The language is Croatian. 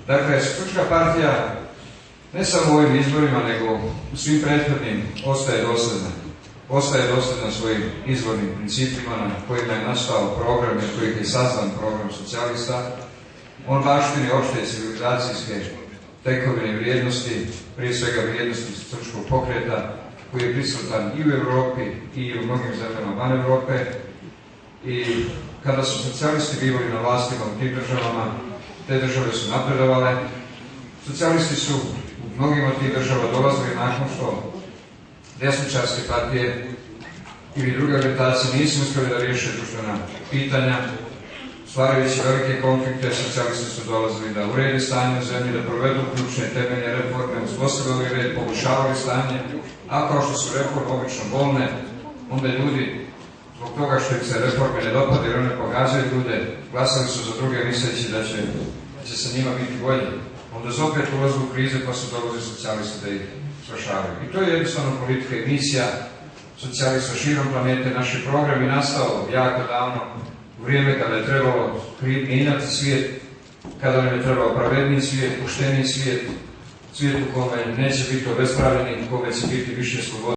Dakle, Socijalistička partija ne samo u ovim izborima, nego u svim prethodnim ostaje dosljedna svojim izvornim principima na kojima je nastao program i kojih je sazvan program socijalista. On baštini opšte civilizacijske tekovine i vrijednosti, prije svega vrijednosti socijalističkog pokreta, koji je prisutan i u Europi i u mnogim zemljama van Europe. I kada su socijalisti bili na vlastima u tim državama, te države su napredovale. Socijalisti su u mnogim od tih država dolazili nakon što desničarske partije ili druge orijentacije nisu uspjeli da riješe društvena pitanja. Stvarajući velike konflikte, socijalisti su dolazili da urede stanje u zemlji, da provedu ključne temeljne reforme, uspostavili red, poboljšavali stanje, a kao što su reforme obično bolne, onda ljudi, zbog toga što im se reforme ne dopade jer one pogađaju ljude, glasali su za druge misleći da će sa njima biti bolje. Onda su opet ulazili u krize pa su dolazili socijalisti da ih spašavaju. I to je jednostavno politika i misija socijalista širom planete. Naš je program i nastao jako davno, u vrijeme kada je trebalo mijenjati svijet, kada nam je trebao pravedniji svijet, pošteniji svijet, svijet u kome neće biti obespravljeni, u kome će biti više slobode.